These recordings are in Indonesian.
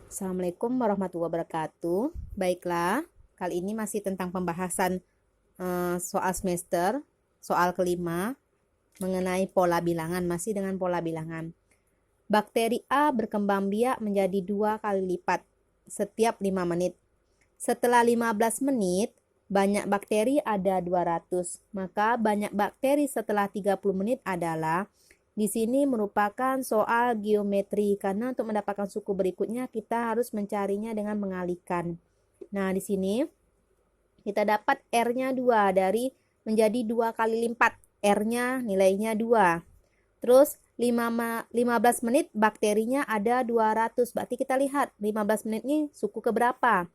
Assalamualaikum warahmatullahi wabarakatuh. Baiklah, kali ini masih tentang pembahasan soal semester, soal kelima mengenai pola bilangan, masih dengan pola bilangan. Bakteri A berkembang biak menjadi 2 kali lipat setiap 5 menit. Setelah 15 menit, banyak bakteri ada 200. Maka banyak bakteri setelah 30 menit adalah di sini merupakan soal geometri karena untuk mendapatkan suku berikutnya kita harus mencarinya dengan mengalihkan. Nah, di sini kita dapat R-nya 2 dari menjadi 2 kali lipat. R-nya nilainya 2. Terus 15 menit bakterinya ada 200. Berarti kita lihat 15 menit ini suku keberapa?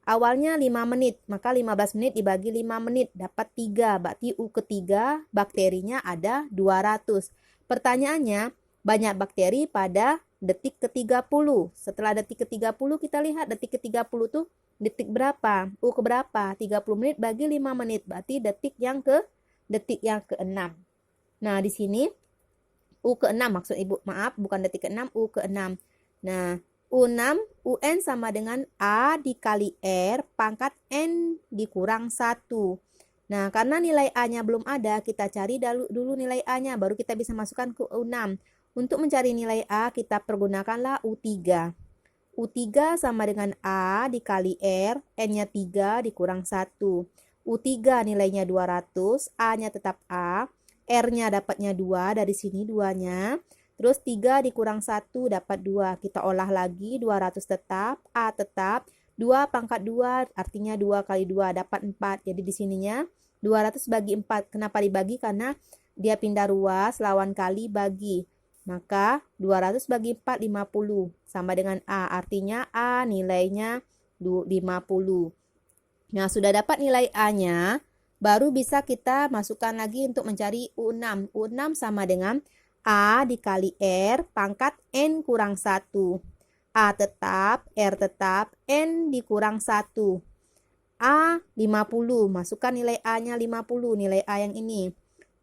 Awalnya 5 menit, maka 15 menit dibagi 5 menit dapat 3. Berarti U ketiga bakterinya ada 200. Pertanyaannya, banyak bakteri pada detik ke-30. Setelah detik ke-30 kita lihat detik ke-30 tuh detik berapa? U ke berapa? 30 menit bagi 5 menit. Berarti detik yang ke-6. Nah, di sini U ke-6 maksud Ibu, maaf, bukan detik ke-6, U ke-6. Nah, U6, UN sama dengan A dikali R pangkat N dikurang 1. Nah, karena nilai A-nya belum ada, kita cari dulu nilai A-nya, baru kita bisa masukkan ke U6. Untuk mencari nilai A, kita pergunakanlah U3. U3 sama dengan A dikali R, N-nya 3 dikurang 1. U3 nilainya 200, A-nya tetap A, R-nya dapatnya 2, dari sini 2-nya. Terus 3 dikurang 1 dapat 2. Kita olah lagi, 200 tetap, A tetap. 2 pangkat 2 artinya 2 kali 2 dapat 4. Jadi di sininya 200 bagi 4. Kenapa dibagi? Karena dia pindah ruas, lawan kali bagi. Maka 200 bagi 4, 50. Sama dengan A. Artinya A nilainya 50. Nah, sudah dapat nilai A-nya, baru bisa kita masukkan lagi untuk mencari U6. U6 sama dengan A dikali R pangkat N kurang 1. A tetap, R tetap, N dikurang 1. A 50, masukkan nilai A-nya 50, nilai A yang ini.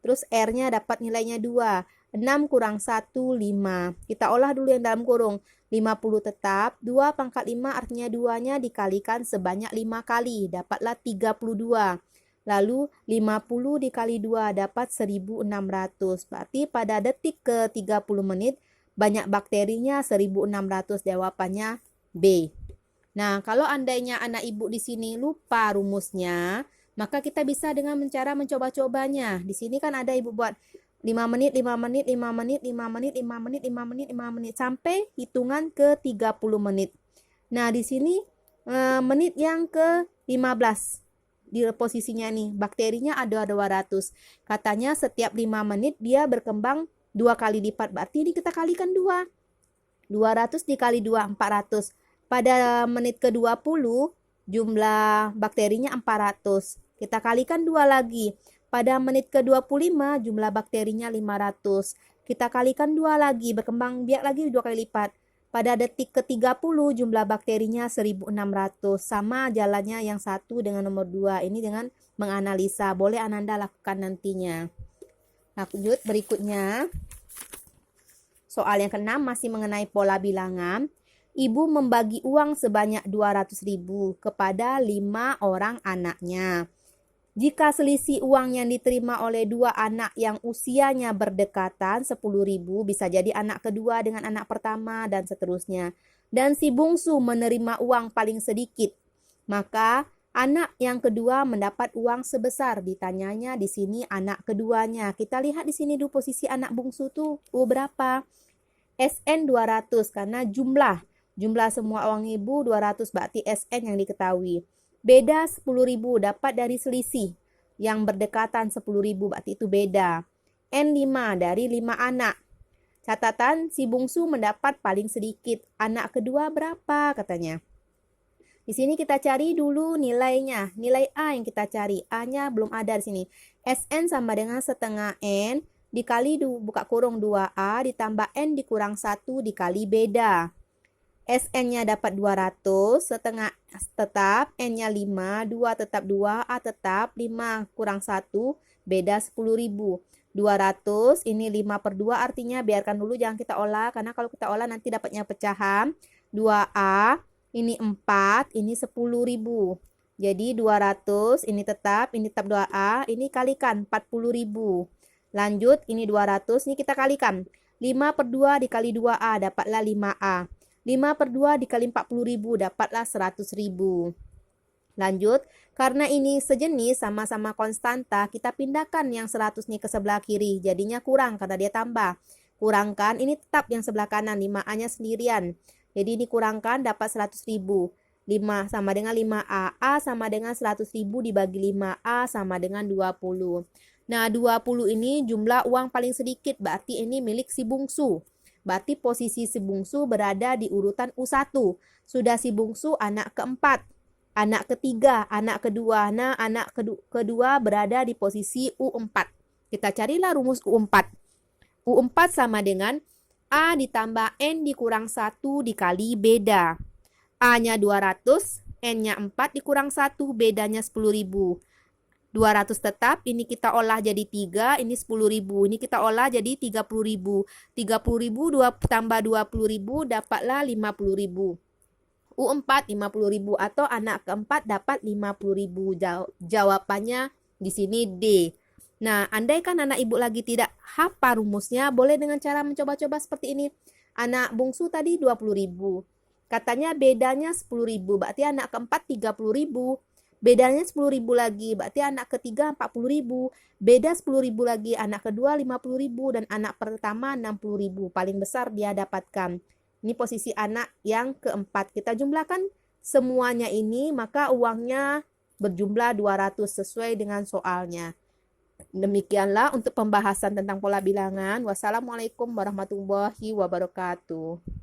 Terus R-nya dapat nilainya 2. 6 kurang 1, 5. Kita olah dulu yang dalam kurung. 50 tetap, 2 pangkat 5 artinya 2-nya dikalikan sebanyak 5 kali. Dapatlah 32. Lalu 50 dikali 2 dapat 1600. Berarti pada detik ke 30 menit, banyak bakterinya 1600. Jawabannya B. Nah, kalau andainya anak ibu di sini lupa rumusnya, maka kita bisa dengan cara mencoba-cobanya. Di sini kan ada ibu buat 5 menit, 5 menit, 5 menit, 5 menit, 5 menit, 5 menit, 5 menit, sampai hitungan ke 30 menit. Nah, di sini menit yang ke-15 di posisinya nih, bakterinya ada 200. Katanya setiap 5 menit dia berkembang 2 kali lipat. Berarti ini kita kalikan 2. 200 dikali 2, 400. Pada menit ke-20, jumlah bakterinya 400. Kita kalikan 2 lagi. Pada menit ke-25, jumlah bakterinya 500. Kita kalikan 2 lagi, berkembang biak lagi 2 kali lipat. Pada detik ke-30, jumlah bakterinya 1600. Sama jalannya yang satu dengan nomor 2. Ini dengan menganalisa. Boleh Ananda lakukan nantinya. Lanjut berikutnya. Soal yang ke-6 masih mengenai pola bilangan. Ibu membagi uang sebanyak 200.000 kepada 5 orang anaknya. Jika selisih uang yang diterima oleh 2 anak yang usianya berdekatan 10.000, bisa jadi anak kedua dengan anak pertama dan seterusnya. Dan si bungsu menerima uang paling sedikit, maka anak yang kedua mendapat uang sebesar. Ditanyanya di sini anak keduanya. Kita lihat di sini dulu posisi anak bungsu tuh berapa? SN 200 karena jumlah semua uang ibu 200, berarti SN yang diketahui. Beda 10.000 dapat dari selisih yang berdekatan 10.000, berarti itu beda. N5 dari 5 anak. Catatan si bungsu mendapat paling sedikit. Anak kedua berapa katanya. Di sini kita cari dulu nilainya. Nilai A yang kita cari. A-nya belum ada di sini. SN sama dengan setengah N dikali buka kurung 2A ditambah N dikurang 1 dikali beda. SN-nya dapat 200, setengah tetap, N-nya 5, 2 tetap 2, A tetap, 5 kurang 1, beda 10.000. 200, ini 5/2 artinya biarkan dulu jangan kita olah, karena kalau kita olah nanti dapatnya pecahan. 2A, ini 4, ini 10.000. Jadi 200, ini tetap 2A, ini kalikan 40.000. Lanjut, ini 200, ini kita kalikan. 5 per 2 dikali 2A, dapatlah 5A. 5 per 2 dikali 40.000, dapatlah 100.000. Lanjut, karena ini sejenis sama-sama konstanta, kita pindahkan yang 100 nih ke sebelah kiri. Jadinya kurang karena dia tambah. Kurangkan, ini tetap yang sebelah kanan, 5A-nya sendirian. Jadi dikurangkan dapat 100.000. 5 sama dengan 5A. A sama dengan 100.000 dibagi 5A sama dengan 20. Nah, 20 ini jumlah uang paling sedikit, berarti ini milik si bungsu. Berarti posisi si bungsu berada di urutan U1. Sudah si bungsu anak keempat, anak ketiga, anak kedua. Nah, anak kedua berada di posisi U4. Kita carilah rumus U4. U4 sama dengan A ditambah N dikurang 1 dikali beda. A-nya 200, N-nya 4 dikurang 1, bedanya 10.000. 200 tetap, ini kita olah jadi 3, ini 10.000. Ini kita olah jadi 30.000. 30.000 tambah 20.000 dapatlah 50.000. U4 50.000 atau anak keempat dapat 50.000. Jawabannya di sini D. Nah, andaikan anak ibu lagi tidak hafal rumusnya, boleh dengan cara mencoba-coba seperti ini. Anak bungsu tadi 20.000. Katanya bedanya 10.000, berarti anak keempat 30.000. Bedanya 10.000 lagi, berarti anak ketiga 40.000. Beda 10.000 lagi, anak kedua 50.000 dan anak pertama 60.000. Paling besar dia dapatkan. Ini posisi anak yang keempat. Kita jumlahkan semuanya ini, maka uangnya berjumlah 200 sesuai dengan soalnya. Demikianlah untuk pembahasan tentang pola bilangan. Wassalamualaikum warahmatullahi wabarakatuh.